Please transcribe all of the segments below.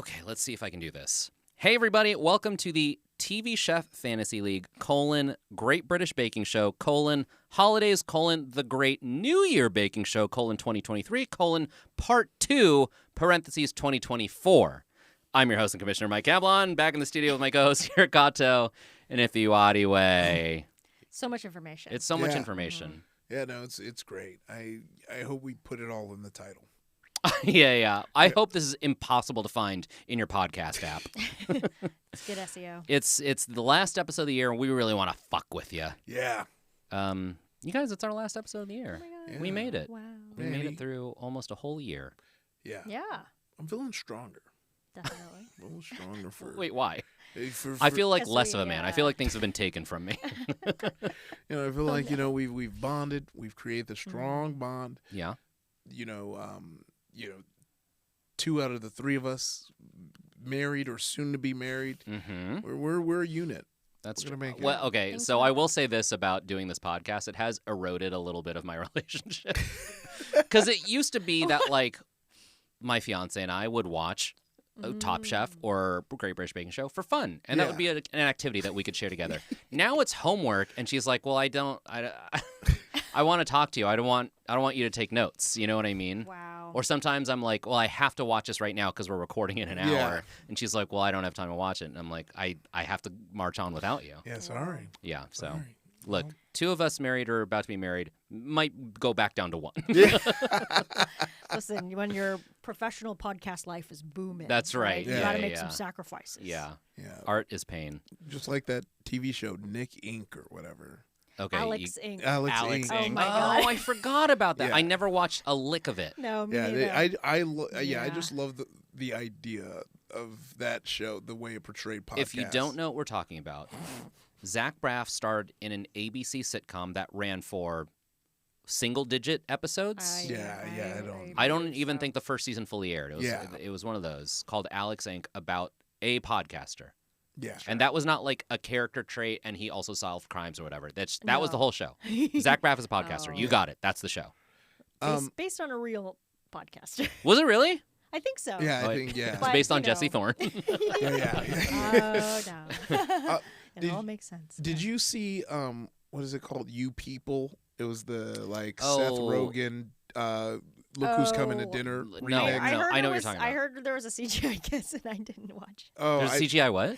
Okay, let's see if I can do this. Hey, everybody. Welcome to the TV Chef Fantasy League, Great British Baking Show, Holidays, The Great New Year Baking Show, 2023, Part 2, parentheses, 2024. I'm your host and commissioner, Mike Cablon, back in the studio with my co-host here, Kato, and Ifiwadi Way. So much information. It's so much information. Yeah, no, it's great. I hope we put it all in the title. Yeah. I hope this is impossible to find in your podcast app. It's good SEO. It's the last episode of the year, and we really want to fuck with you. Yeah. You guys, it's our last episode of the year. Oh my God. Yeah. We made it. Wow. We made it through almost a whole year. Yeah. Yeah, I'm feeling stronger. definitely. A little stronger for. Wait, why? For, I feel like Yes, less we, of a man. I feel like things have been taken from me. I feel like we've bonded. We've created a strong bond. Yeah. You know, 2 out of the 3 of us married or soon to be married. Mm-hmm. We're a unit. That's We're true. gonna make it. Well, okay, Thank so you. I will say this about doing this podcast. It has eroded a little bit of my relationship. Because it used to be that, like, my fiance and I would watch Top Chef or Great British Baking Show for fun. And that would be an activity that we could share together. Now it's homework, and she's like, well, I want to talk to you. I don't want you to take notes. You know what I mean? Wow. Or sometimes I'm like, well, I have to watch this right now because we're recording in an hour. Yeah. And she's like, well, I don't have time to watch it. And I'm like, I have to march on without you. Yeah, sorry. Yeah, so Sorry. look, 2 of us married or about to be married might go back down to 1. Yeah. Listen, when your professional podcast life is booming. That's right. You Yeah, got to yeah, make yeah. some sacrifices. Yeah, Yeah. art is pain. Just like that TV show, Nick Inc. or whatever. Okay. Alex Inc. Alex Alex Inc. Oh Inc. my God. Oh, I forgot about that. Yeah. I never watched a lick of it. No, me Yeah, neither. I Yeah. just love the idea of that show, the way it portrayed podcasts. If you don't know what we're talking about, Zach Braff starred in an ABC sitcom that ran for single-digit episodes. I I don't believe even so. think the first season fully aired. It was one of those called Alex Inc. about a podcaster. Yeah. And that was not like a character trait and he also solved crimes or whatever. That was the No. whole show. Zach Braff is a podcaster. Oh. You got it. That's the show. Based on a real podcaster. Was it really? I think so. Yeah, Oh, I think, yeah. It's But, based on you Jesse know. Thorne. yeah. Oh, no. It did- all makes sense. Did you see, what is it called? You People? It was the, Seth Oh. Rogen, Look Who's Coming to Oh. Dinner No, remix. I know what you're was, talking I about. heard there was a CGI kiss and I didn't watch. Oh, There's CGI what?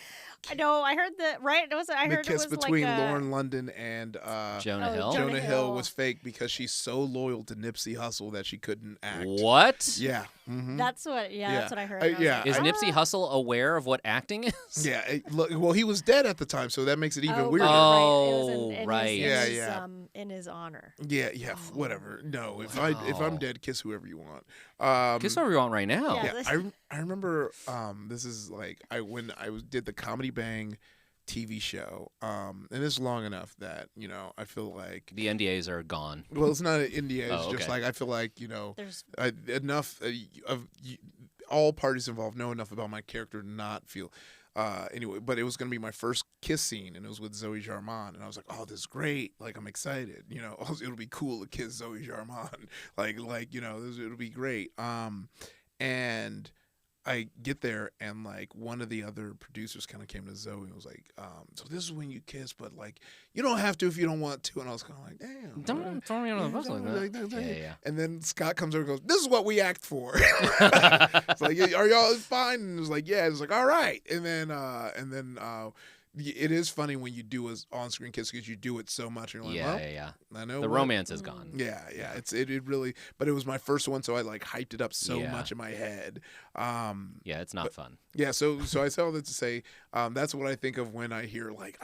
I know. I heard that. Right? It was. I the heard kiss it was between like a, Lauren London and Jonah Oh, Hill? Jonah Jonah Hill Hill. was fake because she's so loyal to Nipsey Hussle that she couldn't act. What? Yeah. Mm-hmm. That's what. Yeah, that's Yeah. what I heard. I- and I was yeah, like, Is I- Nipsey Hussle aware of what acting is? Yeah. Well, he was dead at the time, so that makes it even weirder. Oh, right. right. Yeah, His, yeah. in his honor. Yeah, whatever. No, if Wow. I'm dead, kiss whoever you want. Kiss whoever you want right now. Yeah. Yeah, I remember. This is like when I did the Comedy Bang TV show, and it's long enough that I feel like. The NDAs are gone. Well, it's not India. It's Oh, just okay. like I feel like There's. enough of all parties involved know enough about my character to not feel. Anyway, but it was gonna be my first kiss scene, and it was with Zoe Jarman, and I was like, "Oh, this is great! Like, I'm excited. It'll be cool to kiss Zoe Jarman. It'll be great." And I get there, and like one of the other producers kind of came to Zoe and was like, "So this is when you kiss, but like you don't have to if you don't want to." And I was kind of like, "Damn, Don't throw me under the bus don't like like that. that. Yeah. And then Scott comes over and goes, "This is what we act for." It's like, "Are y'all fine?" And it was like, "Yeah." It's like, "All right." And then it is funny when you do an on-screen kiss because you do it so much. And you're like, Yeah. I know The what- romance is gone. Yeah. It really, but it was my first one, so I like hyped it up so Yeah. much in my head. Yeah, it's not fun. Yeah, so I say all that to say, that's what I think of when I hear like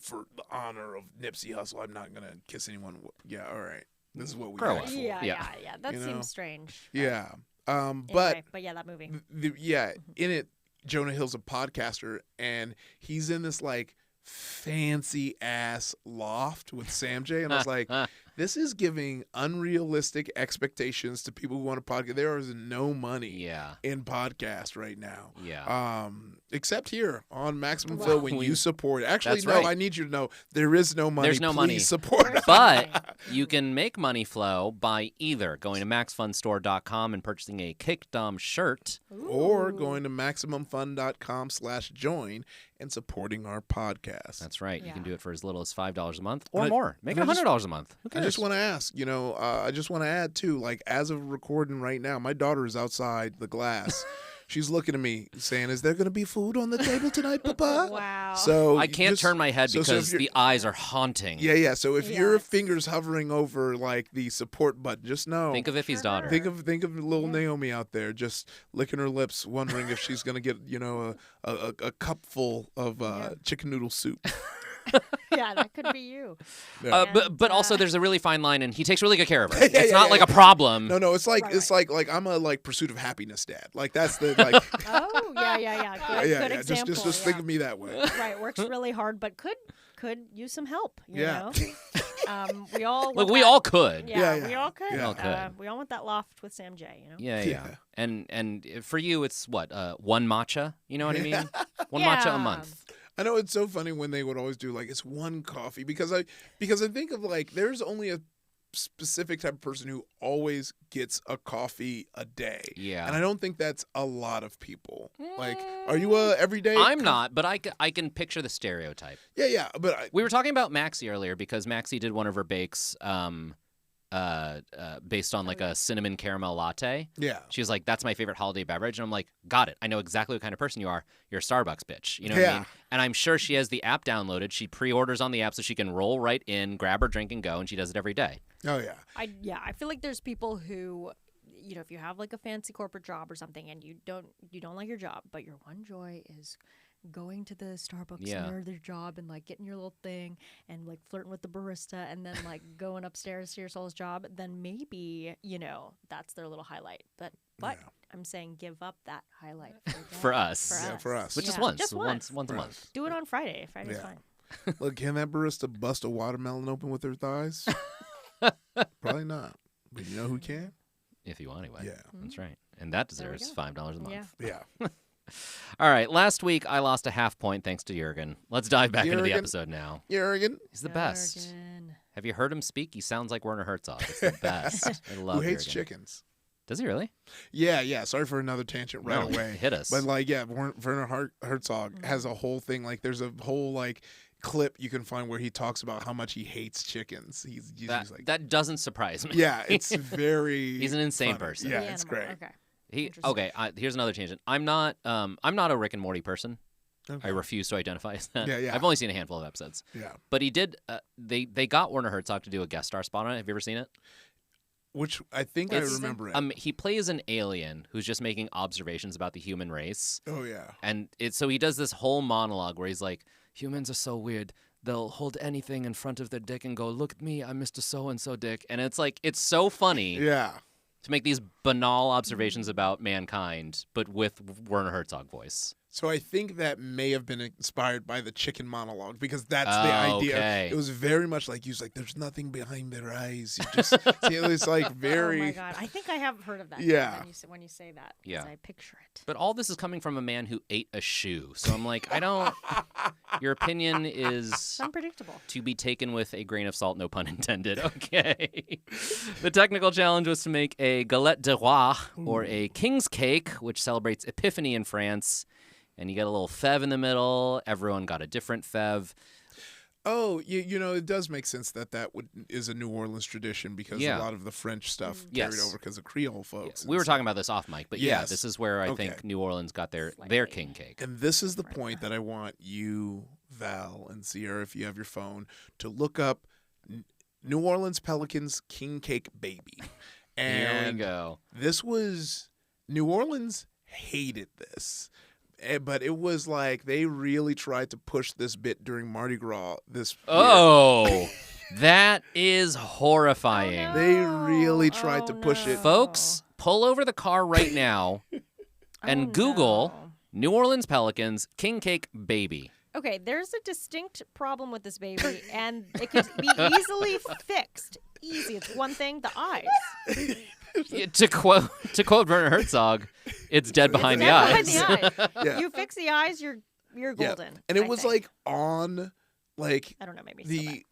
for the honor of Nipsey Hussle, I'm not gonna kiss anyone. Yeah, all right, this is what we Grow act up. for. Yeah. That You know? seems strange. Yeah. Anyway, but yeah, that movie. In it, Jonah Hill's a podcaster, and he's in this like fancy ass loft with Sam J, and I was like, this is giving unrealistic expectations to people who want to podcast. There is no money Yeah. in podcast right now. Yeah. Except here on Maximum Wow. Flow when you support. Actually, That's no, right. I need you to know there is no money. There's no Please money. support. But you can make money flow by either going to maxfunstore.com and purchasing a Kickdom shirt. or Ooh. going to MaximumFun.com/join and supporting our podcast. That's right. You Yeah. can do it for as little as $5 a month or And I- more. Make it and I just- $100 a month. Who I cares? just want to ask, I just want to add too, like as of recording right now, my daughter is outside the glass. She's looking at me saying, "Is there going to be food on the table tonight, Papa?" Wow. So I can't just- turn my head so if because you're- the eyes are haunting. Yeah. So if your Yes. fingers hovering over like the support button, just know. Think of Iffy's Sure. daughter. Think of little Yeah. Naomi out there just licking her lips, wondering if she's gonna get a cupful of Yeah. chicken noodle soup. yeah, that could be you. Yeah. But also And, there's a really fine line, and he takes really good care of her. Yeah, It's yeah, not yeah, like yeah. a problem. No, it's like Right, it's right. like I'm a Pursuit of Happiness dad. Like that's the like Oh, yeah. Good, yeah. good example. Just think of me that way. Right, works really hard, but could use some help. You Yeah. know? We all Look, want we that- all could. Yeah, Yeah, we yeah. all could. We all could. We all want that loft with Sam J. You know. Yeah. Yeah. And for you, it's what one matcha. You know what I mean? One matcha a Yeah. month. I know it's so funny when they would always do like it's one coffee because I think of like there's only a specific type of person who always gets a coffee a day. Yeah. And I don't think that's a lot of people. Like, are you a everyday? I'm not, but I can picture the stereotype. Yeah, but We were talking about Maxie earlier because Maxie did one of her bakes based on like a cinnamon caramel latte. yeah. She was like, "That's my favorite holiday beverage," and I'm like, "Got it. I know exactly what kind of person you are. You're a Starbucks bitch." You know what I Yeah. mean? And I'm sure she has the app downloaded. She pre-orders on the app so she can roll right in, grab her drink, and go. And she does it every day. Oh yeah. I feel like there's people who, if you have like a fancy corporate job or something and you don't like your job, but your one joy is going to the Starbucks Yeah. near their job and like getting your little thing and like flirting with the barista and then like going upstairs to your soul's job, then maybe, that's their little highlight. But Yeah. I'm saying give up that highlight For us. Yeah, for us. Which is Yeah, once, just once a For month. us. Do it on Friday. Friday's Yeah. fine. Look, can that barista bust a watermelon open with her thighs? Probably not. But you know who can? If you want, anyway. Yeah. That's right. And that There we deserves go. $5 a month. Yeah. Yeah. All right. Last week, I lost a half point thanks to Jurgen. Let's dive back into the Jurgen. episode now. You're arrogant. He's the best. Jurgen. Have you heard him speak? He sounds like Werner Herzog. It's the best. I love Who hates Jurgen. chickens? Does he really? Yeah. Sorry for another tangent right No, away. hit us. But like, yeah, Werner Herzog has a whole thing. Like, there's a whole like clip you can find where he talks about how much he hates chickens. He's like, that doesn't surprise me. yeah, it's very. He's an insane funny. person. Yeah, The it's animal. great. Okay. He okay. Here's another tangent. I'm not a Rick and Morty person. Okay. I refuse to identify as that. Yeah. I've only seen a handful of episodes. Yeah. But he did. They got Werner Herzog to do a guest star spot on it. Have you ever seen it? Which I think What I season? remember it. He plays an alien who's just making observations about the human race, Oh yeah. and so he does this whole monologue where he's like, "Humans are so weird. They'll hold anything in front of their dick and go, 'Look at me, I'm Mr. So and So Dick,'" and it's like it's so funny Yeah. to make these banal observations about mankind, but with Werner Herzog voice. So I think that may have been inspired by the chicken monologue because that's the idea. Okay. It was very much like he was like, "There's nothing behind their eyes." You just see, it's like very. Oh my god! I think I have heard of that. Yeah. When you say that, 'cause Yeah. I picture it. But all this is coming from a man who ate a shoe, so I'm like, I don't. Your opinion is Unpredictable. to be taken with a grain of salt, no pun intended. Okay. The technical challenge was to make a galette de roi, or a king's cake, which celebrates Epiphany in France. And you get a little fève in the middle. Everyone got a different fève. Oh, you know, it does make sense that is a New Orleans tradition because Yeah. a lot of the French stuff Yes. carried over because of Creole folks. We were talking about this off mic, but yeah, Yes. this is where I Okay. think New Orleans got their Slightly. king cake. And this is the point that I want you, Val, and Sierra, if you have your phone, to look up New Orleans Pelicans King Cake Baby. Here we And go. this was New Orleans hated this. But it was like they really tried to push this bit during Mardi Gras this year. Oh, that is horrifying. Oh, no. They really tried to push it. Folks, pull over the car right now and Oh, Google no. New Orleans Pelicans King Cake Baby. Okay, there's a distinct problem with this baby, and it could be easily fixed Easy. It's one thing. The eyes. Yeah, to quote Werner Herzog, it's dead behind the Never eyes. behind the eyes. Yeah. You fix the eyes, you're Yeah. golden. And it I was think. like on like I don't know, maybe still the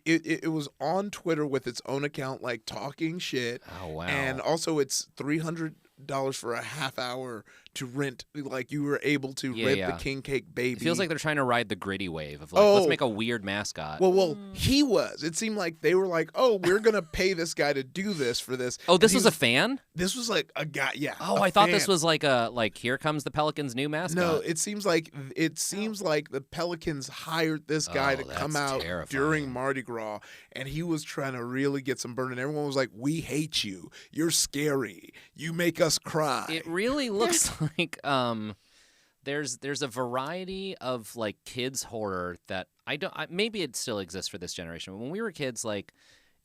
it was on Twitter with its own account, like talking shit. Oh wow. And also it's $300 for a half hour to rent. Like you were able to Yeah, rent yeah. the King Cake Baby. It feels like they're trying to ride the gritty wave of like, let's Oh. make a weird mascot. well, he was. It seemed like they were like, oh, we're gonna pay this guy to do this for this. oh, And this he was a fan? This was like a guy. Yeah. Oh, a I thought this fan. was like here comes the Pelicans' new mascot. No, it seems like the Pelicans hired this guy Oh, to come that's out terrifying. during Mardi Gras, and he was trying to really get some burn. And everyone was like, "We hate you. You're scary. You make us cry." It really looks like there's a variety of like kids horror that maybe it still exists for this generation. But when we were kids, like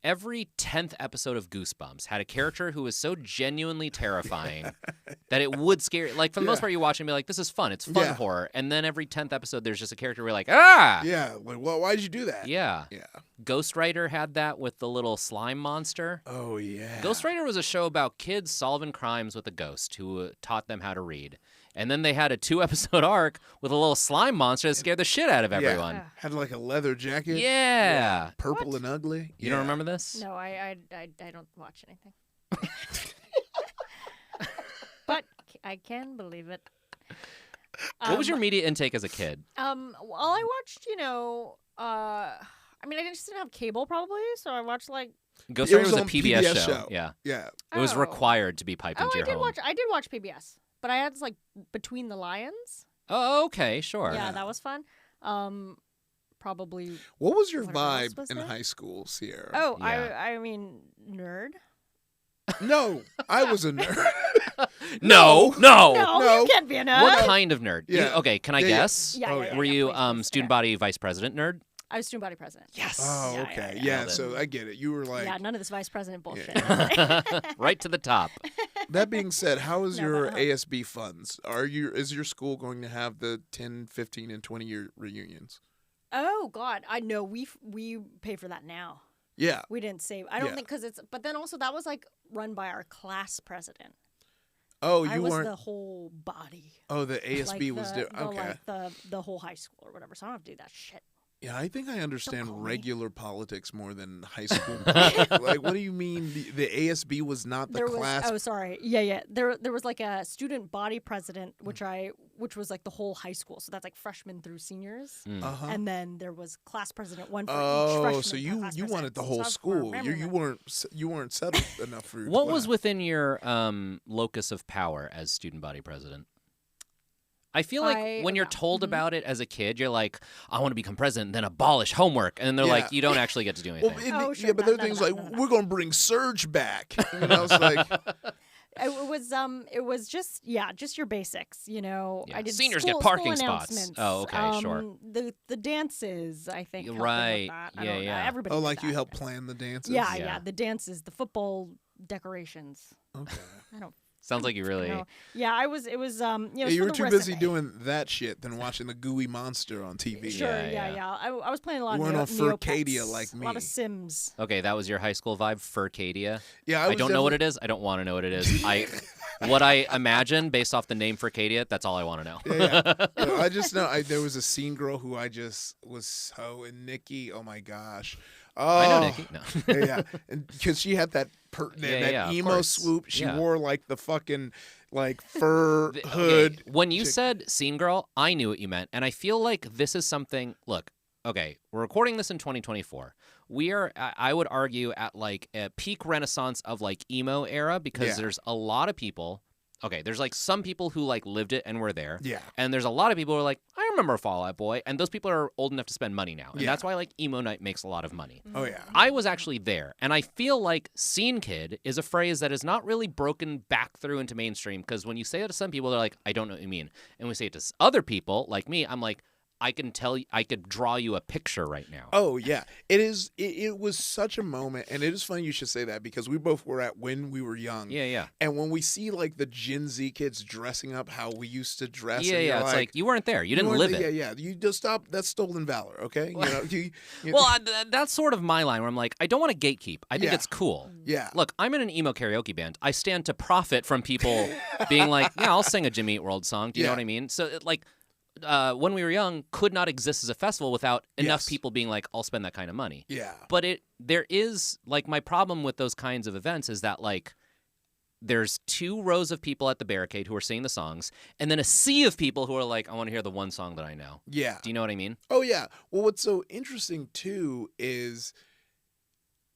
every 10th episode of Goosebumps had a character who was so genuinely terrifying that it would scare. Like for the most Yeah. part, you watch and be like, "This is fun. It's fun Yeah. horror." And then every 10th episode, there's just a character where you're like, "Ah, Yeah. Like, well, why'd you do that? yeah." Yeah. Ghost Rider had that with the little slime monster. Oh yeah. Ghost Rider was a show about kids solving crimes with a ghost who taught them how to read. And then they had a 2-episode arc with a little slime monster that scared the shit out of Yeah. everyone. Yeah. Had like a leather jacket. Yeah. Purple What? and ugly. You don't remember this? No, I don't watch anything. But I can believe it. What was your media intake as a kid? Well, I watched, I mean, I just didn't have cable probably, so I watched like. Ghost It Rider was was a on PBS, PBS show. show. Yeah. Yeah. It was Oh. required to be piped Oh, into I your did home. watch. I did watch PBS, but I had like Between the Lions. Oh, okay, sure. Yeah, that was fun. Probably. What was your Whatever else vibe was in there? high school, Sierra? Oh, Yeah. I mean, nerd. No, I was a nerd. No. No, No. you can't be a nerd. What kind of nerd? Yeah. Okay, can I Yeah, yeah. guess? Yeah, Oh, yeah, yeah. Were yeah, you please, student yeah. body vice president nerd? I was student body president. Yes. Oh, Yeah, okay. yeah, Yeah, Nailed it. so I get it. You were like, Yeah, none of this vice president bullshit. Right to the top. that being said, how is No, your but, ASB funds? Is your school going to have the 10, 15, and 20-year reunions? Oh God, I know. We pay for that now. Yeah. We didn't save. I don't Yeah. think because it's. But then also that was like run by our class president. Oh, I you was weren't. the whole body. Oh, the ASB like was the, different. Okay. Like the whole high school or whatever. So I don't have to do that shit. Yeah, I think I understand call me. regular politics more than high school. politics. Like, what do you mean the ASB was not the There class? was. Oh, sorry. Yeah. There was like a student body president, which was like the whole high school. So that's like freshmen through seniors. Mm. Uh-huh. And then there was class president, one for each Oh, freshman. so per you class wanted president. the So whole I was school. for- You weren't settled enough for your What class. was within your locus of power as student body president? I feel like when you're told about it as a kid, you're like, I want to become president, then abolish homework. And then they're Yeah. like, you don't actually get to do anything. Well, Oh, yeah, sure. but No, there are things no, like no. we're going to bring Surge back. And I was like, It was just your basics, Yeah. I did Seniors get school parking spots. announcements, Oh, okay, sure. The dances, I think. helped them with Right. that. I Yeah, don't know. yeah. Everybody. oh, did like you that, helped I guess. plan the dances. Yeah, Yeah. yeah. The dances, the football decorations. Okay. I don't Sounds like you really. know. Yeah, it was. It was Yeah, it's you for were the too busy resume. doing that shit than watching the gooey monster on TV. Sure. Yeah, Yeah. I was playing a lot You of weren't Neo- on Furcadia Neopets, like A lot me. of Sims. Okay, that was your high school vibe, Furcadia. Yeah, I don't know what it is. I don't want to know what it is. What I imagine based off the name Furcadia, that's all I want to know. Yeah. I just know there was a scene girl who I just was so in Nikki. Oh my gosh. Oh, I know Nikki. No. yeah, and because she had that yeah, of emo course. swoop, she Yeah. wore like the fucking like fur Okay, hood. when you chick- said scene girl, I knew what you meant. And I feel like this is something. Look, okay, we're recording this in 2024. We are, I would argue, at like a peak renaissance of like emo era because Yeah. there's a lot of people. Okay, there's like some people who like lived it and were there. Yeah, And there's a lot of people who are like, I remember Fall Out Boy. And those people are old enough to spend money now. And Yeah. that's why like emo night makes a lot of money. oh yeah, I was actually there, and I feel like scene kid is a phrase that is not really broken back through into mainstream because when you say it to some people, they're like, I don't know what you mean. And when we say it to other people, like me, I'm like, I can tell you, I could draw you a picture right now. Oh yeah, it is. It was such a moment, and it is funny you should say that because we both were at when we were young. Yeah. And when we see like the Gen Z kids dressing up how we used to dress, Yeah. and you're It's like you weren't there. You didn't weren't live the- it. Yeah. You just stop. That's stolen valor. Okay. Well, that's sort of my line where I'm like, I don't want to gatekeep. I think Yeah. it's cool. yeah. Look, I'm in an emo karaoke band. I stand to profit from people being like, yeah, I'll sing a Jimmy Eat World song. Do you know Yeah. what I mean? So, when we were young, could not exist as a festival without enough Yes. people being like, I'll spend that kind of money. Yeah. But there is, like, my problem with those kinds of events is that, like, there's 2 rows of people at the barricade who are singing the songs, and then a sea of people who are like, I want to hear the one song that I know. Yeah. Do you know what I mean? Oh yeah. Well, what's so interesting too is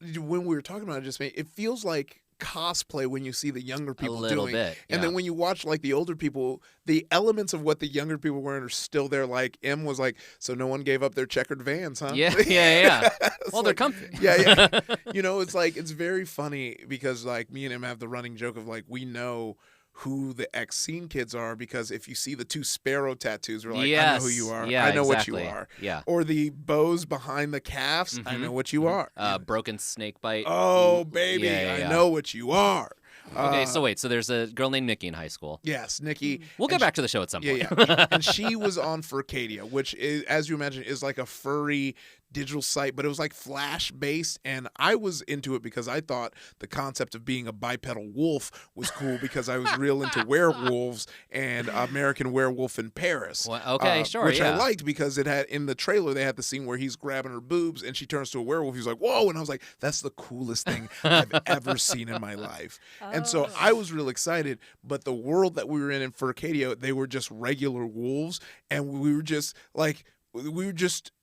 when we were talking about it feels like cosplay when you see the younger people a little doing. bit. And yeah. then when you watch like the older people, the elements of what the younger people were wearing are still there. Like M was like, so no one gave up their checkered Vans, huh? Yeah. It's Well, they're like- comfy. Yeah. It's like it's very funny because like me and him have the running joke of like we know who the X scene kids are because if you see the 2 sparrow tattoos, we're like, I know who you are. Yeah, I know exactly. what you are. Yeah. Or the bows behind the calves, I Mhm. know what you are. Broken snake bite. Oh, baby, Yeah. I know what you are. Okay, so wait. So there's a girl named Nikki in high school. Yes, Nikki. We'll get and back to the show at some point. Yeah. And she was on Furcadia, which is, as you imagine, is like a furry digital site, but it was like Flash based. And I was into it because I thought the concept of being a bipedal wolf was cool because I was real into werewolves and American Werewolf in Paris. Well, okay, sure, Which I yeah. liked because it had in the trailer, they had the scene where he's grabbing her boobs and she turns to a werewolf. He's like, whoa. And I was like, that's the coolest thing I've ever seen in my life. And so Oh. I was real excited, but the world that we were in Furcadia, they were just regular wolves, and we were just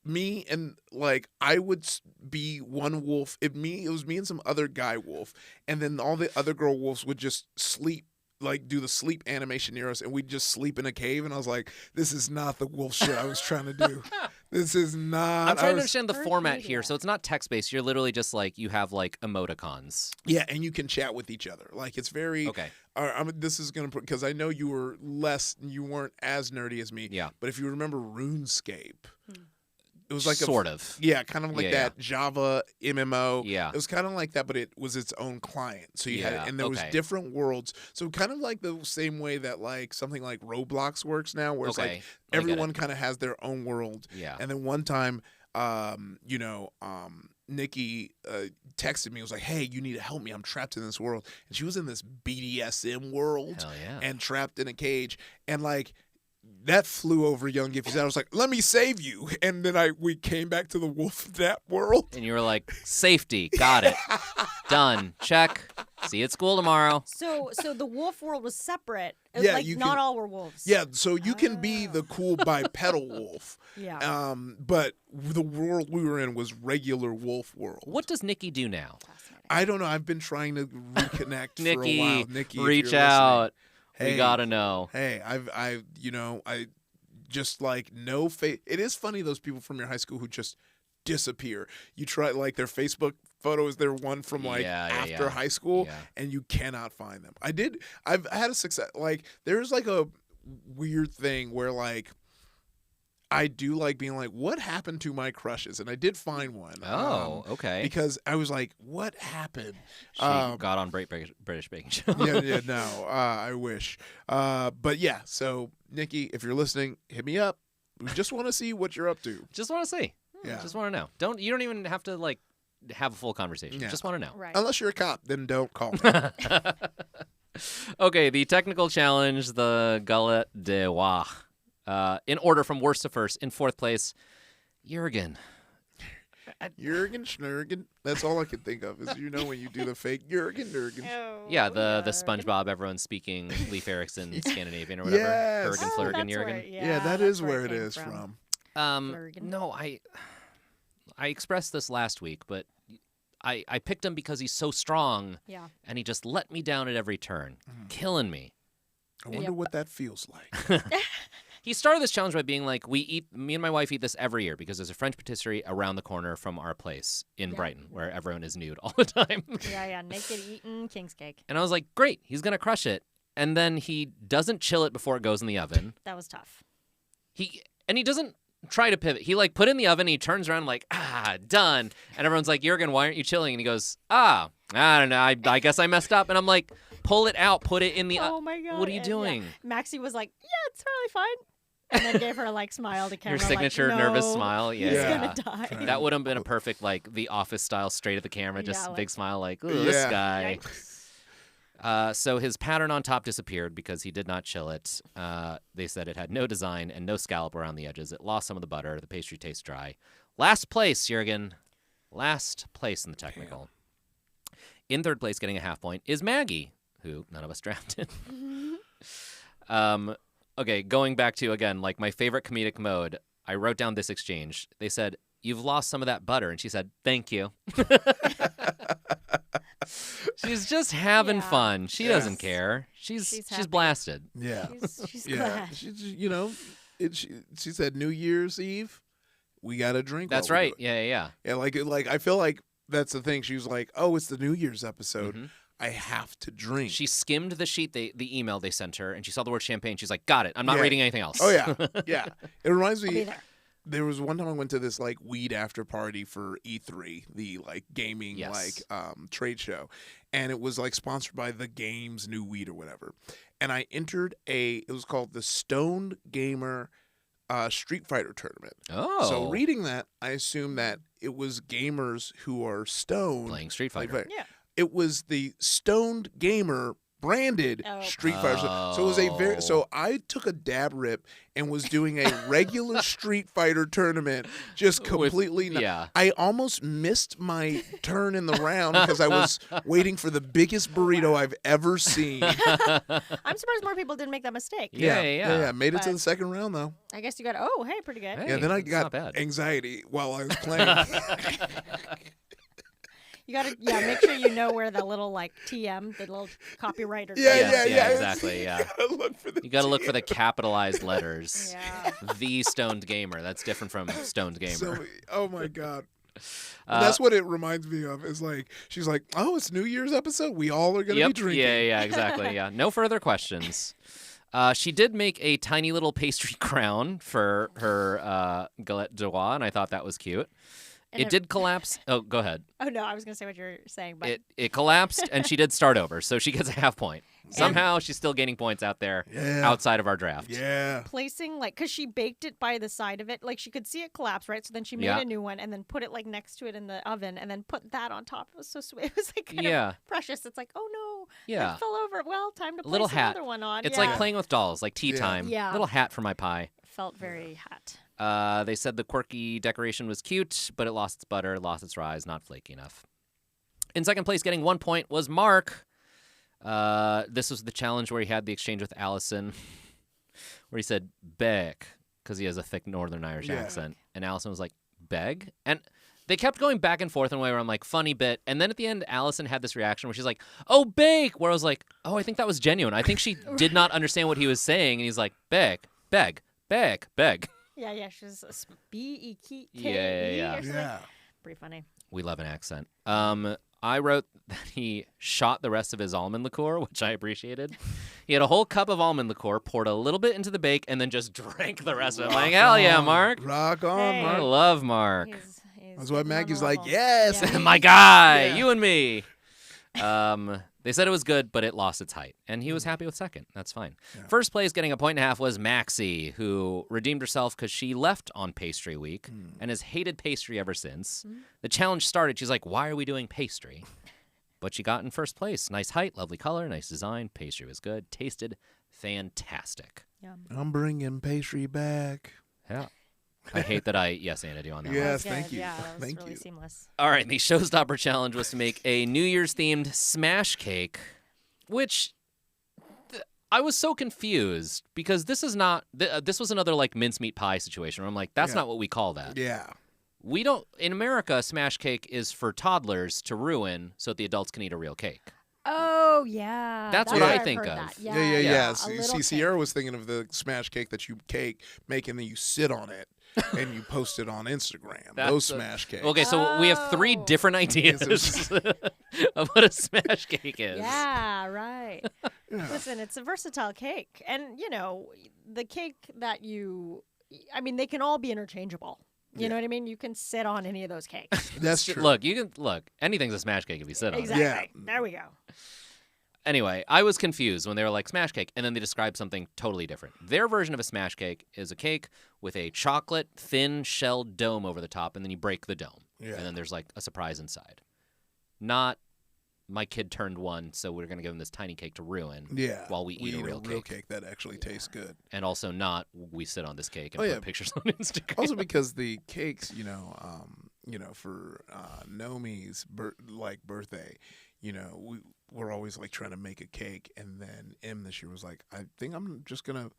me and like I would be one wolf. It was me and some other guy wolf, and then all the other girl wolves would just sleep. Like do the sleep animation near us, and we'd just sleep in a cave. And I was like, "This is not the wolf shit I was trying to do. This is not." I'm trying I to was- understand the Bird format media. here. So it's not text based. You're literally just like you have like emoticons. Yeah, and you can chat with each other. Like it's very. Okay. This is gonna because I know you weren't as nerdy as me. Yeah. But if you remember RuneScape, it was like Sort of. Yeah, kind of like Yeah, that Java MMO. Yeah. It was kind of like that, but it was its own client. So you had Yeah, it, and there was okay. different worlds. So kind of like the same way that like something like Roblox works now, where it's Okay. like I get it. everyone kind of has their own world. Yeah. And then one time, Nikki texted me. Was like, "Hey, you need to help me. I'm trapped in this world." And she was in this BDSM world Hell yeah. and trapped in a cage, and like. That flew over young Giffy's head. I was like, "Let me save you," and then we came back to the wolf that world. And you were like, safety, got it, done, check. See you at school tomorrow. So the wolf world was separate. Yeah, like you not can- all were wolves. Yeah, so you can be the cool bipedal wolf, Yeah. but the world we were in was regular wolf world. What does Nikki do now? Fascinating. I don't know. I've been trying to reconnect for a Nikki, while. Nikki, if reach you're out. Hey. We gotta know. listening. Hey, I just like no face. It is funny those people from your high school who just disappear. You try like their Facebook photo is their one from like Yeah, after yeah. high school, Yeah. and you cannot find them. I've had a success. Like there's like a weird thing where like. I do like being like, what happened to my crushes? And I did find one. Oh, okay. Because I was like, what happened? She got on British Baking Show. yeah, no, I wish. But yeah, so Nikki, if you're listening, hit me up. We just want to see what you're up to. Just want to see. Yeah. Just want to know. You don't even have to like have a full conversation. Yeah. Just want to know. Right. Unless you're a cop, then don't call me. Okay, the technical challenge, the Galette de Roi. In order from worst to first, in fourth place, Jurgen. Jurgen Schnurgen. That's all I can think of is when you do the fake Jurgen Nurgen. Oh, Yeah, the yeah. SpongeBob, everyone's speaking Leif Erikson, Scandinavian or whatever. Yes. Jurgen, Oh, Flurgen, that's Jurgen. where- Yeah, that that's is where it came is from. Flurgen. No, I expressed this last week, but I picked him because he's so strong, Yeah. and he just let me down at every turn, killing me. I wonder Yep. what that feels like. He started this challenge by being like, me and my wife eat this every year because there's a French patisserie around the corner from our place in Yeah. Brighton where everyone is nude all the time. Yeah. Naked eating king's cake. And I was like, great, he's going to crush it. And then he doesn't chill it before it goes in the oven. That was tough. He doesn't try to pivot. He like put it in the oven. He turns around like, done. And everyone's like, Jurgen, why aren't you chilling? And he goes, I don't know. I guess I messed up. And I'm like, pull it out. Put it in the. Oh my god! What are you And, doing? Maxie was like, "Yeah, it's totally fine," and then gave her a like smile to camera. Your signature like, nervous "No, smile. Yeah. He's Yeah. gonna die. That would have been a perfect like The Office style, straight at the camera, just Yeah, like- big smile, like, ooh, this Yeah. guy. Yikes. So his pattern on top disappeared because he did not chill it. They said it had no design and no scallop around the edges. It lost some of the butter. The pastry tastes dry. Last place, Jurgen. Last place in the technical. In third place, getting a half point, is Maggie, who none of us drafted. Okay, going back to, again, like my favorite comedic mode, I wrote down this exchange. They said, "You've lost some of that butter." And she said, "Thank you." She's just having Yeah. fun. She Yes. doesn't care. She's happy. blasted. Yeah. She's Yeah. glad. She said New Year's Eve, we got to drink. That's while we right. do it. Yeah. Yeah, like I feel like that's the thing. She was like, "Oh, it's the New Year's episode. Mhm. I have to drink." She skimmed the sheet, the email they sent her, and she saw the word champagne. She's like, "Got it. I'm not Yeah. reading anything else." Oh yeah, yeah. It reminds I'll be me. there. There was one time I went to this like weed after party for E3, the like gaming Yes. trade show, and it was like sponsored by the game's new weed or whatever. And I entered it was called the Stoned Gamer Street Fighter tournament. Oh. So reading that, I assumed that it was gamers who are stoned Playing Street like, Fighter. Yeah. It was the Stoned Gamer branded Oh. Street Fighter. So it was Oh. so I took a dab rip and was doing a regular Street Fighter tournament, just completely. Yeah. I almost missed my turn in the round because I was waiting for the biggest burrito I've ever seen. I'm surprised more people didn't make that mistake. Yeah. Made it to But- the second round though. I guess you got. Oh, hey, pretty good. Hey. Yeah, then I that's got not bad. anxiety while I was playing. You gotta, make sure you know where the little like TM, the little copyright or Yeah, Yes, yeah. exactly. Yeah. Gotta look for the You got to look for the capitalized letters. Yeah. The Stoned Gamer. That's different from Stoned Gamer. So, oh my god. Uh, That's what it reminds me of. Is like she's like, "Oh, it's New Year's episode. We all are gonna Yep. be drinking." Yeah, exactly. Yeah. No further questions. She did make a tiny little pastry crown for her galette de roi, and I thought that was cute. And It did collapse. Oh, go ahead. Oh no, I was gonna say what you're saying, but It collapsed, and she did start over, so she gets a half point. Somehow, she's still gaining points out there Yeah. outside of our draft. Yeah. placing like because she baked it by the side of it, like she could see it collapse, right? So then she made Yeah. a new one and then put it like next to it in the oven and then put that on top. It was so sweet. It was like kind Yeah. of precious. It's like, oh no, Yeah. it fell over. Well, time to place little hat. another one on. It's yeah. like playing with dolls, like tea Yeah. time. Yeah. Little hat for my pie. Felt very hot. They said the quirky decoration was cute, but it lost its butter, lost its rise, not flaky enough. In second place, getting 1 point, was Mark. This was the challenge where he had the exchange with Allison, where he said "beg" because he has a thick Northern Irish Yeah. accent, and Allison was like "beg," and they kept going back and forth in a way where I'm like, funny bit, and then at the end, Allison had this reaction where she's like, "Oh, bake," where I was like, "Oh, I think that was genuine. I think she did not understand what he was saying," and he's like, "beg, beg, beg, beg." Yeah. She's B-E-K-E Yeah. or something. Yeah. Pretty funny. We love an accent. I wrote that he shot the rest of his almond liqueur, which I appreciated. He had a whole cup of almond liqueur, poured a little bit into the bake, and then just drank the rest of it. Like, hell yeah, Mark. Rock on, Hey. I Mark. love Mark. He's That's why getting on Maggie's the like, level. yes. Yeah. My guy, Yeah. you and me. They said it was good, but it lost its height, and he was happy with second. That's fine. Yeah. First place, getting a point and a half, was Maxie, who redeemed herself because she left on pastry week and has hated pastry ever since. The challenge started. She's like, "Why are we doing pastry?" But she got in first place. Nice height, lovely color, nice design. Pastry was good. Tasted fantastic. Yum. I'm bringing pastry back. Yeah. I hate that I yes-anded you on that one. Yeah. That Yes, was thank good. you. Yeah, that was Thank really you. seamless. All right, the showstopper challenge was to make a New Year's themed smash cake, which I was so confused because this is not. This was another like mincemeat pie situation where I'm like, that's Yeah. not what we call that. Yeah. We don't in America. A smash cake is for toddlers to ruin so that the adults can eat a real cake. Oh yeah, That's what where I I've think heard of. that. Yeah. Yeah, a See, little cake. Sierra was thinking of the smash cake that you make and then you sit on it and you post it on Instagram. That's Those a- smash cakes. Okay, so we have 3 Oh. different ideas of what a smash cake is. Yeah, right. Yeah. Listen, it's a versatile cake, and you know the cake that you I mean, they can all be interchangeable. You know what I mean? You can sit on any of those cakes. That's true. Look, anything's a smash cake if you sit on it. Exactly. Yeah. There we go. Anyway, I was confused when they were like smash cake, and then they described something totally different. Their version of a smash cake is a cake with a chocolate thin shelled dome over the top, and then you break the dome. Yeah. And then there's like a surprise inside. Not my kid turned 1, so we're going to give him this tiny cake to ruin Yeah. while we eat a real cake that actually tastes good. And also not we sit on this cake and Oh, put yeah. pictures on Instagram. Also because the cakes, for Nomi's birthday, we're always like trying to make a cake, and then M this year was like, I think I'm just gonna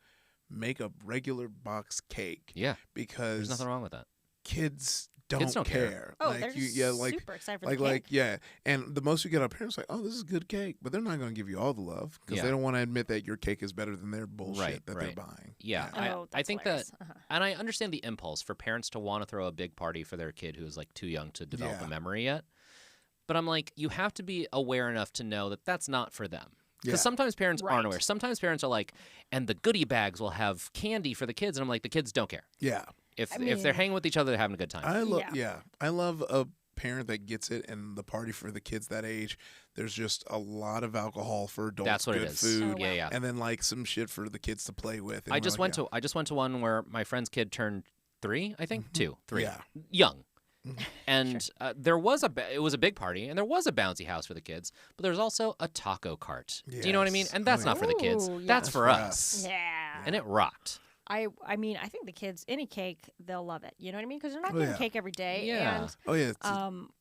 make a regular box cake Yeah, because there's nothing wrong with that. kids Kids don't care. care. Oh, like they're super excited for the cake. and the most you get our parents like, oh, this is good cake, but they're not going to give you all the love because Yeah. they don't want to admit that your cake is better than their bullshit Right, that right. they're buying. Yeah, Oh, I that's think hilarious. that, and I understand the impulse for parents to want to throw a big party for their kid who is like too young to develop Yeah. a memory yet. But I'm like, you have to be aware enough to know that that's not for them. Because Yeah. sometimes parents Right. aren't aware. Sometimes parents are like, and the goodie bags will have candy for the kids, and I'm like, the kids don't care. Yeah, If I if they're mean- hanging with each other, they're having a good time. I love a parent that gets it, and the party for the kids that age. There's just a lot of alcohol for adults. That's what good it is. Food, Oh, Yeah, wow. yeah. and then like some shit for the kids to play with. And I we're just like, went to one where my friend's kid turned 3, I think, 2, 3, Yeah. young. Mhm. And there was it was a big party, and there was a bouncy house for the kids, but there was also a taco cart. Do you know what I mean? Yes. And that's Oh, not for the kids. Ooh, yeah. That's for us. us. Yeah. And it rocked. I mean, I think the kids, any cake, they'll love it. You know what I mean? Because they're not Oh, getting yeah. cake every day. Yeah. And Oh yeah,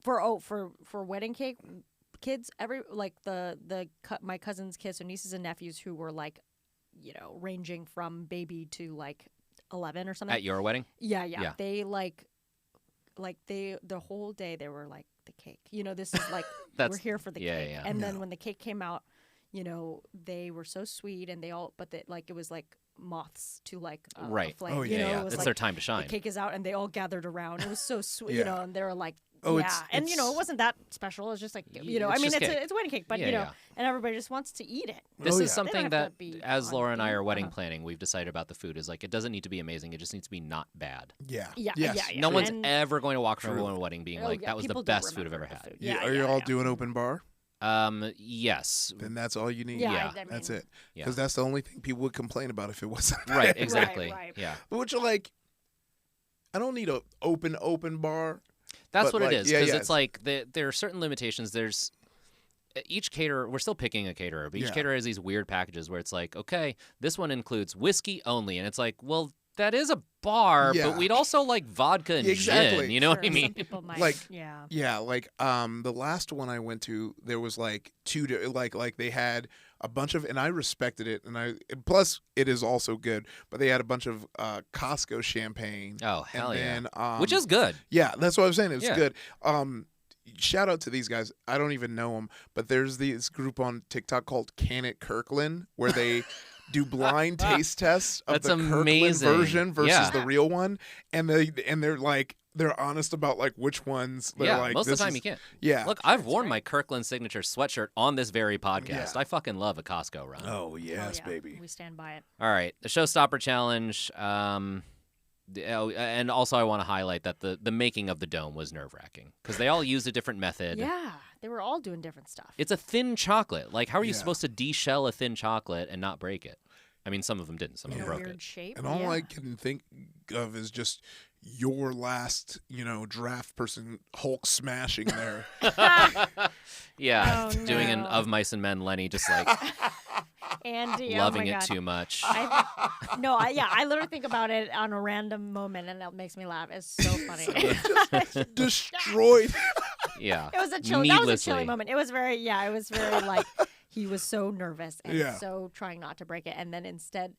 for wedding cake, kids my cousins' kids or nieces and nephews who were like, ranging from baby to like 11 or something. At your wedding? Yeah. Yeah. They the whole day they were like the cake. This is like That's we're here for the yeah, cake. yeah. And then Yeah. when the cake came out, they were so sweet and it was like moths to like a Right. flame. Oh, yeah, It yeah. was It's like, their time to the shine. cake is out and they all gathered around. It was so sweet, Yeah. and they were like, Oh, yeah. it's- And, it's- it wasn't that special. It was just like, It's I mean, just cake. it's a wedding cake, but, Yeah, yeah. and everybody just wants to eat it. This Oh, is yeah. something They don't have that, to be as on Laura and I theme. are wedding planning, we've decided about the food is like, it doesn't need to be amazing. It just needs to be not bad. yeah, Yeah, yes. yeah. No one's And- ever going to walk from True. a wedding being Oh, like, yeah, that was the people do best food I've remember ever the had. food. Yeah, Yeah, are you yeah, all yeah. doing open bar? Yes. Then that's all you need. Yeah, Yeah. I That's mean, it. Yeah. Because that's the only thing people would complain about if it wasn't. Right, bad. exactly. right. Yeah. Which are like, I don't need a open bar. That's But, what like, it is. yeah, Because yeah, it's like there are certain limitations. There's each caterer, we're still picking a caterer, but each Yeah. caterer has these weird packages where it's like, okay, this one includes whiskey only. And it's like, well, that is a bar, Yeah. but we'd also like vodka and Exactly. gin. You know what I Sure, mean? Some people might, Like- yeah. Yeah, like the last one I went to, there was like like they had a bunch of, and I respected it, and plus it is also good, but they had a bunch of Costco champagne. Oh, hell and yeah. then, Which is good. yeah, that's what I'm saying. It's Yeah. good. Shout out to these guys. I don't even know them, but there's this group on TikTok called Can It Kirkland where they do blind taste tests of That's the Kirkland amazing. version versus Yeah. the real one, and they're like they're honest about like which ones. They're Yeah, like, most of this the time is- you can't. Yeah. Look, I've worn my Kirkland signature sweatshirt on this very podcast. Yeah. I fucking love a Costco run. Oh yes, yeah, baby. We stand by it. All right, the Showstopper Challenge. And also, I want to highlight that the making of the dome was nerve wracking because they all used a different method. Yeah, they were all doing different stuff. It's a thin chocolate. Like, how are you Yeah. supposed to de-shell a thin chocolate and not break it? I mean, some of them didn't. Some of in them a broke weird it. shape. And all yeah. I can think of is just your last, draft person Hulk smashing there. Yeah, Oh, doing an no. Of Mice and Men Lenny, just like Andy, loving oh my it God. too much. I literally think about it on a random moment, and that makes me laugh. It's so funny. Destroyed. Yeah, It was a chilly. That was a needlessly. chilly moment. It was very like he was so nervous and Yeah. so trying not to break it, and then instead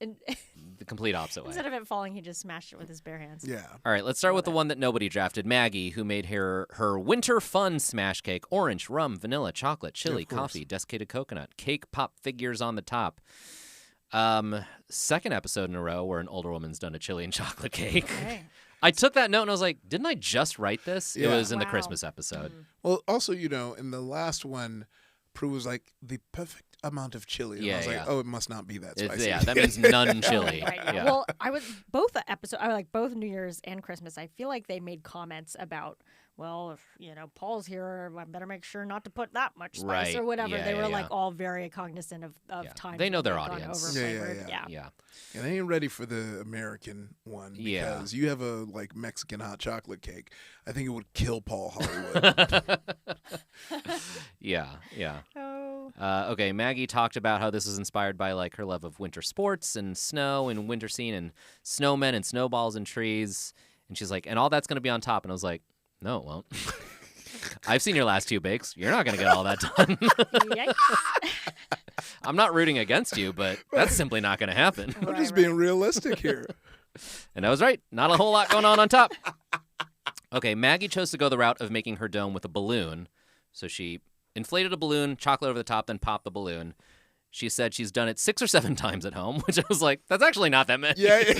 The complete opposite way. of it falling, he just smashed it with his bare hands. Yeah. All right, let's start with the Love it. one that nobody drafted. Maggie, who made her winter fun smash cake: orange, rum, vanilla, chocolate, chili, of course. coffee, desiccated coconut, cake pop figures on the top. Second episode in a row where an older woman's done a chili and chocolate cake. Okay. I took that note and I was like, didn't I just write this? It Yeah. was in the Wow. Christmas episode. Mm. Well, also, in the last one, Prue was like the perfect amount of chili. And Yeah, I was yeah. like, oh, it must not be that spicy. Yeah, that means none chili. Right, yeah. Yeah. Well, I was both episodes. I like both New Year's and Christmas. I feel like they made comments about, well, if Paul's here, I better make sure not to put that much spice Right. or whatever. Yeah, they were yeah, like yeah. all very cognizant of Yeah. times. They know when their they've gone audience. Yeah, overflavored. yeah. Yeah. And I ain't ready for the American one Yeah. because you have a like Mexican hot chocolate cake. I think it would kill Paul Hollywood. Yeah, yeah. Oh. Okay, Maggie talked about how this is inspired by like her love of winter sports and snow and winter scene and snowmen and snowballs and trees. And she's like, and all that's going to be on top. And I was like, no, it won't. I've seen your last 2 bakes. You're not going to get all that done. Yikes. I'm not rooting against you, but that's simply not going to happen. I'm Right, just right. being realistic here. And I was right. Not a whole lot going on top. Okay, Maggie chose to go the route of making her dome with a balloon. So she inflated a balloon, chocolate over the top, then popped the balloon. She said she's done it 6 or 7 times at home, which I was like, that's actually not that many. Yeah.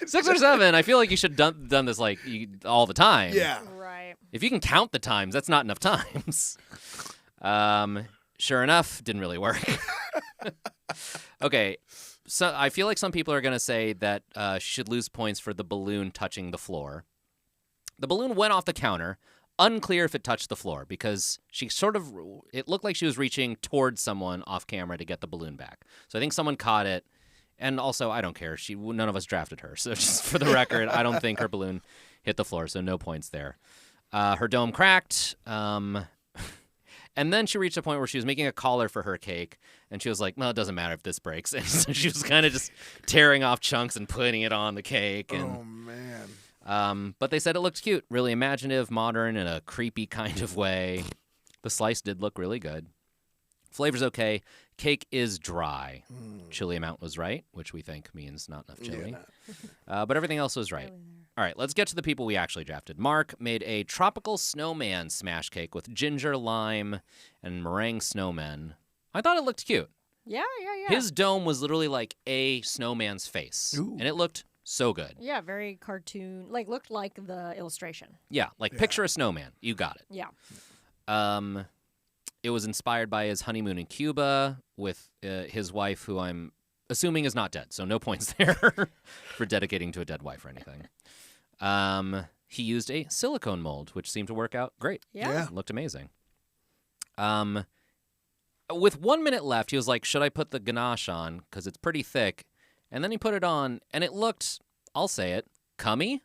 6 or 7. I feel like you should have done this like all the time. Yeah. Right. If you can count the times, that's not enough times. Sure enough, didn't really work. Okay, so I feel like some people are going to say that she should lose points for the balloon touching the floor. The balloon went off the counter. Unclear if it touched the floor because she it looked like she was reaching towards someone off camera to get the balloon back. So I think someone caught it. And also, I don't care. None of us drafted her. So just for the record, I don't think her balloon hit the floor. So no points there. Her dome cracked. And then she reached a point where she was making a collar for her cake. And she was like, well, it doesn't matter if this breaks. And so she was kind of just tearing off chunks and putting it on the cake. And, Oh man. but they said it looked cute, really imaginative, modern, in a creepy kind of way. The slice did look really good. Flavor's okay. Cake is dry. Chili amount was right, which we think means not enough chili. Yeah, But everything else was right. All right, let's get to the people we actually drafted. Mark made a tropical snowman smash cake with ginger, lime, and meringue snowmen. I thought it looked cute. Yeah. His dome was literally like a snowman's face, Ooh. and it looked so good. Yeah, very cartoon. Like looked like the illustration. Yeah, like Yeah. picture a snowman. You got it. Yeah. It was inspired by his honeymoon in Cuba with his wife, who I'm assuming is not dead, so no points there for dedicating to a dead wife or anything. He used a silicone mold, which seemed to work out great. Yeah. Looked amazing. With 1 minute left, he was like, should I put the ganache on? Because it's pretty thick. And then he put it on, and it looked, I'll say it, cummy.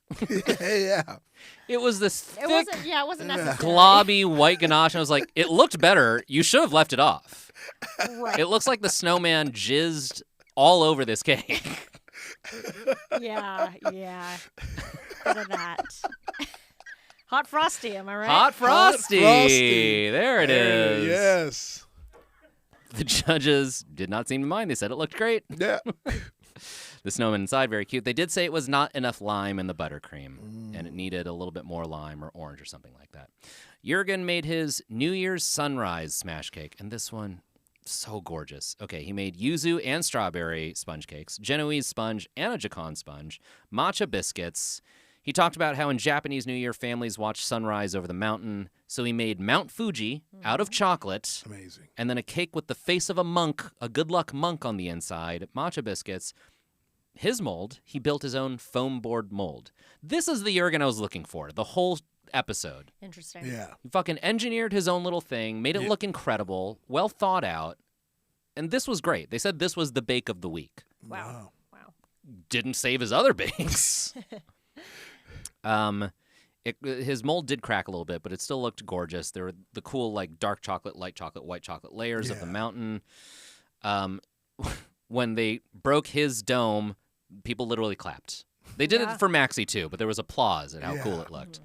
Yeah. It was this thick, It wasn't. Yeah, it wasn't necessary. globby white ganache. And I was like, it looked better. You should have left it off. Right. It looks like the snowman jizzed all over this cake. Yeah. Bit of that. Hot Frosty, am I right? Hot Frosty. Frosty. There it is. Yes. The judges did not seem to mind. They said it looked great. Yeah. The snowman inside, very cute. They did say it was not enough lime in the buttercream, and it needed a little bit more lime or orange or something like that. Jurgen made his New Year's sunrise smash cake, and this one, so gorgeous. Okay, he made yuzu and strawberry sponge cakes, Genoese sponge and a Jacan sponge, matcha biscuits. He talked about how in Japanese New Year, families watch sunrise over the mountain, so he made Mount Fuji out of chocolate, Amazing. and then a cake with the face of a monk, a good luck monk on the inside, matcha biscuits. His mold, he built his own foam board mold. This is the Jurgen I was looking for, the whole episode. Interesting. Yeah. He fucking engineered his own little thing, made it look incredible, well thought out, and this was great. They said this was the bake of the week. Wow. Didn't save his other bakes. His mold did crack a little bit, but it still looked gorgeous. There were the cool, like, dark chocolate, light chocolate, white chocolate layers of the Yeah. mountain. When they broke his dome, people literally clapped. They did Yeah. it for Maxie, too, but there was applause at how cool Yeah. it looked.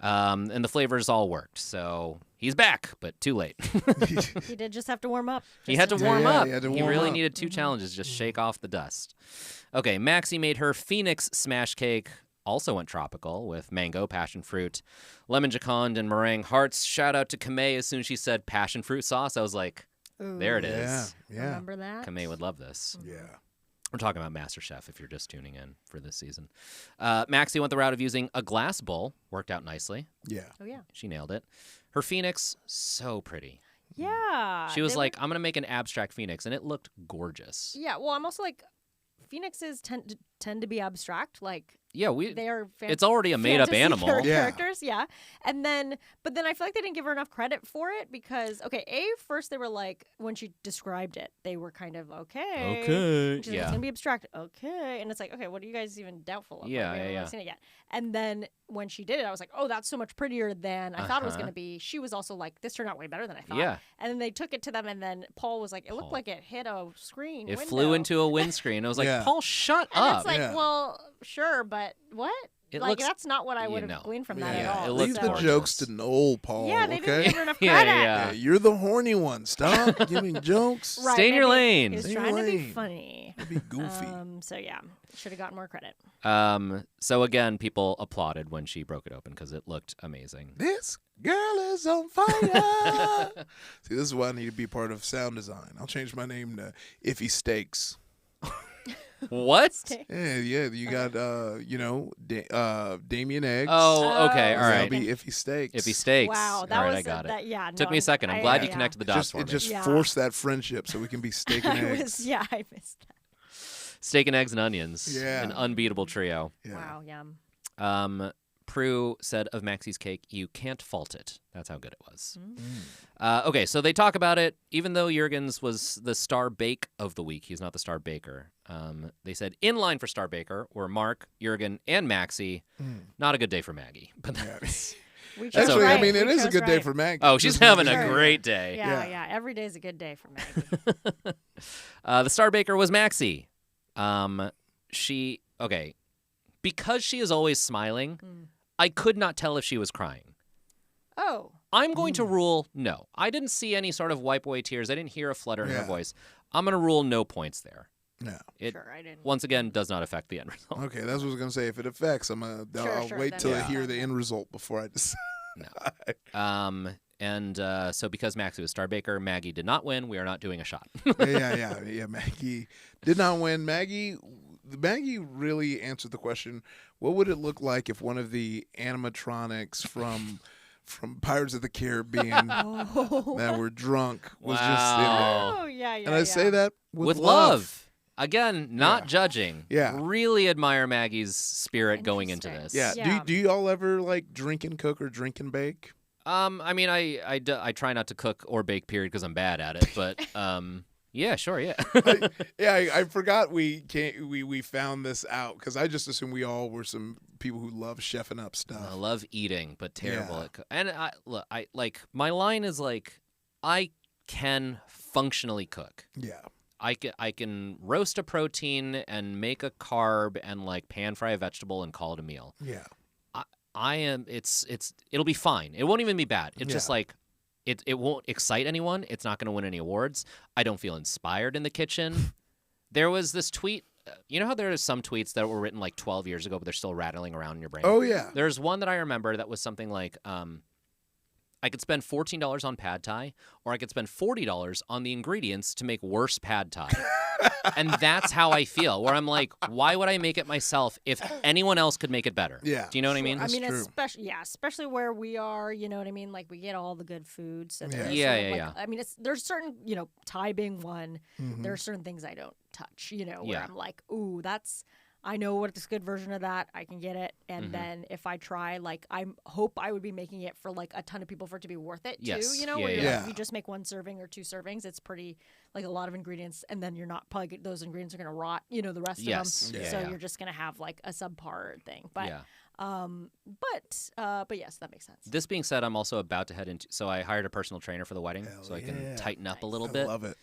And the flavors all worked, so he's back, but too late. He did just have to warm up. He had to Just in warm Yeah, up. he had to He warm really up. needed 2 challenges, just shake off the dust. Okay, Maxie made her Phoenix smash cake, also went tropical, with mango, passion fruit, lemon jacquard, and meringue hearts. Shout out to Kamei as soon as she said passion fruit sauce. I was like, Ooh, there it Yeah. is. Yeah. Remember that? Kamei would love this. Yeah. We're talking about MasterChef if you're just tuning in for this season. Maxie went the route of using a glass bowl. Worked out nicely. Yeah. Oh yeah. She nailed it. Her Phoenix, so pretty. Yeah. She was they like, I'm going to make an abstract phoenix, and it looked gorgeous. Yeah, well, I'm also like, phoenixes tend to be abstract. Like, Yeah, they are it's already a made-up fantasy animal. Yeah. characters, yeah. But then I feel like they didn't give her enough credit for it because, first they were like, when she described it, they were kind of, okay. She's like, Yeah. it's going to be abstract. Okay. And it's like, okay, what are you guys even doubtful of? Yeah, Like, we haven't yeah. really seen it yet. And then when she did it, I was like, oh, that's so much prettier than I thought it was Uh-huh. going to be. She was also like, this turned out way better than I thought. Yeah. And then they took it to them, and then Paul was like, it Paul. looked like it hit a screen. It window. flew into a windscreen. I was like, Yeah. Paul, shut And up. it's like, Yeah. well, sure, but what? It Like, looks- that's not what I would you have know. gleaned from that Yeah, at all. it looks Leave the gorgeous. jokes to Noel, Paul. Yeah, they didn't okay. give her enough Yeah, credit. yeah. Yeah, you're the horny one. Stop giving jokes. Right, Stay in your maybe lane. He was Stay in trying your to be lane. funny. Be goofy. So yeah, should have gotten more credit. So again, people applauded when she broke it open because it looked amazing. This girl is on fire. See, this is why I need to be part of sound design. I'll change my name to Iffy Steaks. What? Yeah. You got, Damien Eggs. Oh, okay. Oh, All That'll right. be Iffy Steaks. Iffy steaks. Wow, that All right, was I got it. that. Yeah, Took no, me a second. I'm glad you connected the dots Just, for it me. just Yeah. forced that friendship so we can be steak and I eggs. missed that. Steak and eggs and onions. Yeah. An unbeatable trio. Yeah. Wow, yum. Prue said of Maxie's cake, you can't fault it. That's how good it was. Mm. Okay, so they talk about it. Even though Jurgens was the star bake of the week, he's not the star baker. They said in line for star baker were Mark, Jurgen, and Maxie. Not a good day for Maggie. But that's... We chose Actually, right. I mean, We it is a chose good day right. for Maggie. Oh, she's Just having making a sure. great day. Yeah, Yeah. yeah. Every day's a good day for Maggie. The star baker was Maxie. Because she is always smiling, I could not tell if she was crying. Oh, I'm going to rule no. I didn't see any sort of wipe away tears. I didn't hear a flutter in her Yeah. voice. I'm going to rule no points there. No. It, sure, I didn't. once again, does not affect the end result. Okay, that's what I was gonna say. If it affects, I'll Sure, wait then till I yeah. hear the end result before I decide. So because Maxie was star baker, Maggie did not win. We are not doing a shot. yeah. Maggie did not win. Maggie really answered the question: what would it look like if one of the animatronics from Pirates of the Caribbean that were drunk was just in there? Wow. Oh, yeah. And I say that with love. Again, not Yeah. judging. Yeah. Really admire Maggie's spirit going into Interesting. this. Yeah. Yeah. Do you all ever like drink and cook or drink and bake? I mean, I try not to cook or bake, period, because I'm bad at it. But yeah, sure, yeah. I forgot we found this out because I just assumed we all were some people who love chefing up stuff. I love eating, but terrible Yeah. at and I like my line is like I can functionally cook. Yeah. I can roast a protein and make a carb and like pan fry a vegetable and call it a meal. Yeah. It'll be fine. It won't even be bad. It's just Yeah. like it won't excite anyone. It's not going to win any awards. I don't feel inspired in the kitchen. There was this tweet. You know how there are some tweets that were written like 12 years ago, but they're still rattling around in your brain? Oh yeah. There's one that I remember that was something like, I could spend $14 on pad thai, or I could spend $40 on the ingredients to make worse pad thai. And that's how I feel, where I'm like, why would I make it myself if anyone else could make it better? Yeah. Do you know what I mean? I mean, true. especially where we are, you know what I mean? Like, we get all the good food. So Yeah. there's Yeah, sort of, yeah, like, yeah. I mean, there's certain, Thai being one, Mhm. there are certain things I don't touch, where Yeah. I'm like, ooh, I know what's a good version of that. I can get it. And Mhm. then if I try, like, I hope I would be making it for, like, a ton of people for it to be worth it, Yes. too. Yeah, Where you're yeah. like, you just make one serving or two servings. It's pretty, like, a lot of ingredients. And then you're not probably, those ingredients are going to rot, the rest Yes. of them. Yeah, So yeah. you're just going to have, like, a subpar thing. But, Yeah. but yes, that makes sense. This being said, I'm also about to head into. So I hired a personal trainer for the wedding, Hell so I yeah. can tighten up a Nice. little I bit. love it.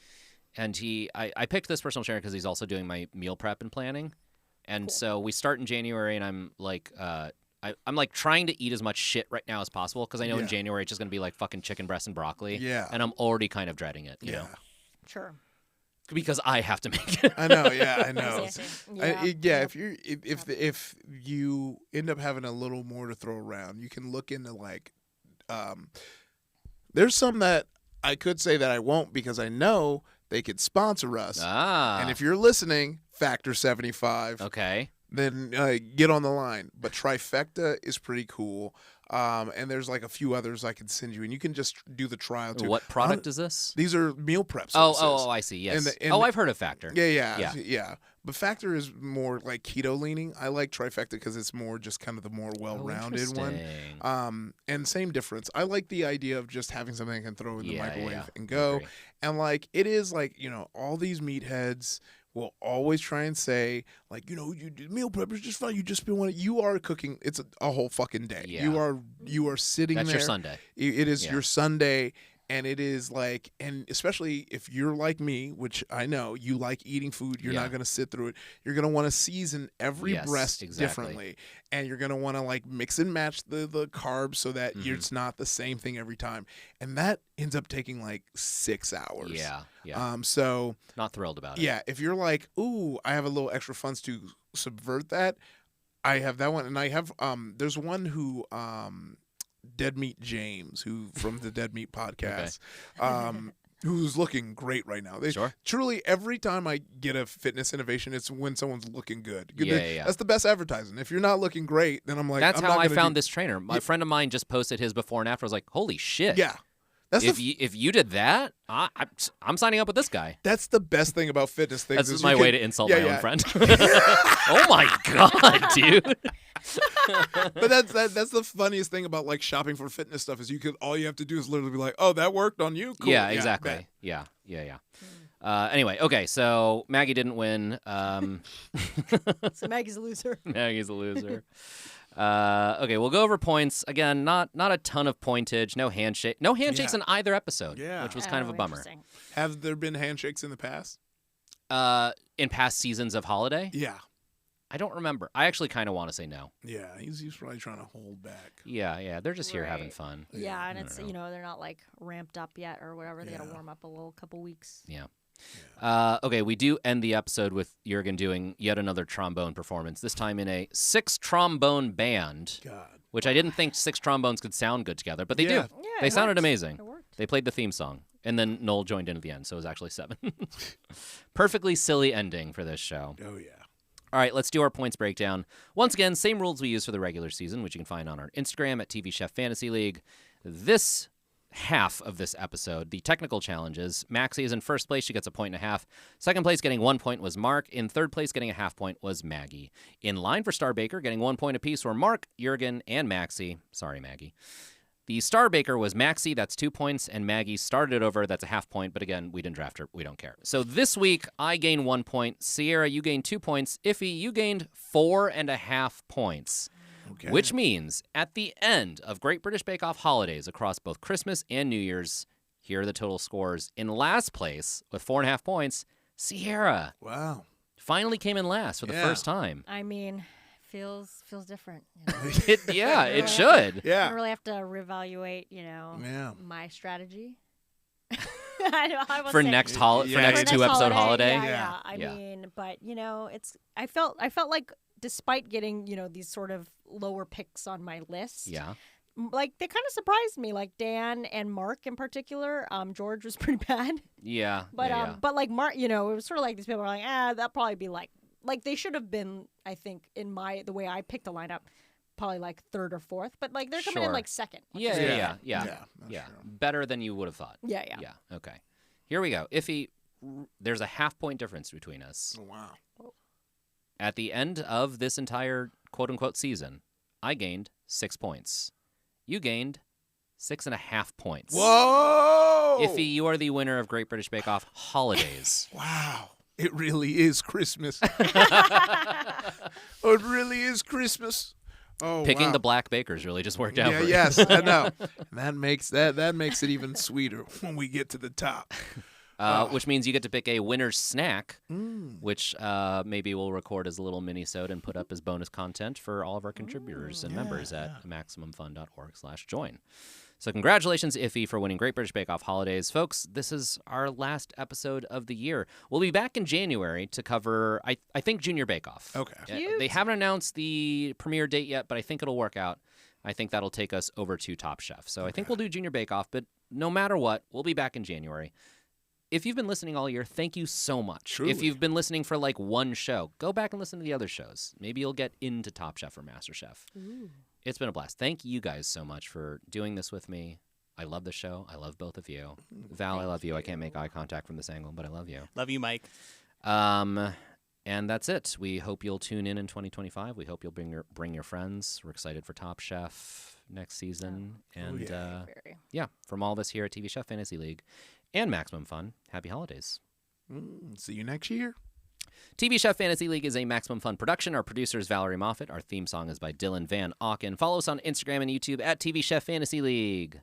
And I picked this personal trainer because he's also doing my meal prep and planning. And so we start in January, and I'm like, I'm like trying to eat as much shit right now as possible because I know in Yeah. January it's just gonna be like fucking chicken breast and broccoli. Yeah. And I'm already kind of dreading it. You Yeah. know? Sure. Because I have to make it. I know. Yeah. I know. I see. Yeah. If you end up having a little more to throw around, you can look into like, there's some that I could say that I won't because I know they could sponsor us. And if you're listening, Factor 75, okay. then get on the line. But Trifecta is pretty cool. And there's like a few others I could send you, and you can just do the trial too. What product is this? These are meal prep Oh, services. I see. Yes. And I've heard of Factor. Yeah. But Factor is more like keto leaning. I like Trifecta because it's more just kind of the more well-rounded one. Interesting. And same difference. I like the idea of just having something I can throw in the microwave and I go. agree. And like it is like, all these meatheads will always try and say like, you do meal prep is just fine. You just want you are cooking. It's a whole fucking day. Yeah. You are sitting That's there. your Sunday. It is Yeah. your Sunday. And it is like, and especially if you're like me, which I know you like eating food, you're not going to sit through it. You're going to want to season every breast differently. And you're going to want to like mix and match the carbs so that it's not the same thing every time. And that ends up taking like 6 hours. Yeah. So Not thrilled about it. yeah, if you're like, ooh, I have a little extra funds to subvert that, I have that one. And I have, there's one who, Dead Meat James, who from the Dead Meat podcast, who's looking great right now. Truly, every time I get a fitness innovation, it's when someone's looking good. Yeah. That's the best advertising. If you're not looking great, then I'm like, That's I'm how not I gonna found do- this trainer. My friend of mine just posted his before and after. I was like, holy shit. Yeah, that's If you did that, I'm signing up with this guy. that's the best thing about fitness things. That's is my you way can- to insult yeah, my yeah. own friend. Oh my god, dude. But that's the funniest thing about like shopping for fitness stuff is all you have to do is literally be like, oh, that worked on you. Cool. Yeah, bet. exactly. Yeah. Anyway, okay, so Maggie didn't win. So Maggie's a loser. Maggie's a loser. Okay, we'll go over points again. Not a ton of pointage. No handshakes Yeah. in either episode. Yeah. Which was kind of a bummer. Interesting. Have there been handshakes in the past? In past seasons of Holiday, Yeah. I don't remember. I actually kind of want to say no. Yeah, he's probably trying to hold back. Yeah, they're just here having Right. fun. Yeah, and I it's don't know. they're not like ramped up yet or whatever. They got to Yeah. warm up a little couple weeks. Yeah. Okay, we do end the episode with Jurgen doing yet another trombone performance, this time in a 6-trombone band, God. which I didn't think 6 trombones could sound good together, but they Yeah. do. Yeah, They it sounded worked. amazing. It worked. They played the theme song, and then Noel joined in at the end, so it was actually 7. Perfectly silly ending for this show. Oh yeah. All right, let's do our points breakdown. Once again, same rules we use for the regular season, which you can find on our Instagram at TV Chef Fantasy League. This half of this episode, the technical challenges, Maxie is in first place. She gets a 1.5. Second place getting 1 point was Mark. In third place getting a half point was Maggie. In line for Star Baker getting 1 point apiece were Mark, Jurgen, and Maxie. Sorry, Maggie. The Star Baker was Maxie, that's 2 points, and Maggie started it over, that's a half point, but again, we didn't draft her, we don't care. So this week, I gained 1 point. Sierra, you gained 2 points. Iffy, you gained 4.5 points. Okay. Which means at the end of Great British Bake Off holidays across both Christmas and New Year's, here are the total scores. In last place with 4.5 points, Sierra Wow. finally came in last for the Yeah. first time. I mean, feels different. You know? It should. I Yeah. don't really have to reevaluate, Yeah. my strategy. I will For say- next Yeah, for yeah, next yeah. 2 episode holiday. Yeah, Yeah. I Yeah. mean, but I felt like despite getting these sort of lower picks on my list, Yeah. like they kind of surprised me. Like Dan and Mark in particular. George was pretty bad, Yeah. but yeah. but like Mark, it was sort of like these people were like, that'll probably be like they should have been. I think in the way I picked the lineup, probably like third or fourth, but like they're coming in Sure. like second. which Yeah, is yeah, good. yeah, yeah, that's yeah. true. Better than you would have thought. Yeah. Yeah. Okay. Here we go. Iffy, there's a half point difference between us. Oh, wow. At the end of this entire quote unquote season, I gained 6 points. You gained 6.5 points. Whoa. Iffy, you are the winner of Great British Bake Off holidays. Wow. It really is Christmas. Oh, it really is Christmas. Oh, Picking wow. the black bakers really just worked out. Yeah, for you. yes, I know. That makes it even sweeter when we get to the top. Which means you get to pick a winner's snack, Mm. which maybe we'll record as a little mini-sode and put up as bonus content for all of our contributors and members at MaximumFun.org/join. So congratulations, Iffy, for winning Great British Bake Off holidays. Folks, this is our last episode of the year. We'll be back in January to cover, I think, Junior Bake Off. Okay. Cute. They haven't announced the premiere date yet, but I think it'll work out. I think that'll take us over to Top Chef. So I think we'll do Junior Bake Off, but no matter what, we'll be back in January. if you've been listening all year, thank you so much. Truly. If you've been listening for like one show, go back and listen to the other shows. Maybe you'll get into Top Chef or Master Chef. It's been a blast. Thank you guys so much for doing this with me. I love the show. I love both of you. Val, I love you. I can't make eye contact from this angle, but I love you. Love you, Mike. And that's it. We hope you'll tune in 2025. We hope you'll bring your friends. We're excited for Top Chef next season. And Very. yeah, from all of us here at TV Chef Fantasy League and Maximum Fun, happy holidays. See you next year. TV Chef Fantasy League is a Maximum Fun production. Our producer is Valerie Moffat. Our theme song is by Dylan Van Auken. Follow us on Instagram and YouTube at TV Chef Fantasy League.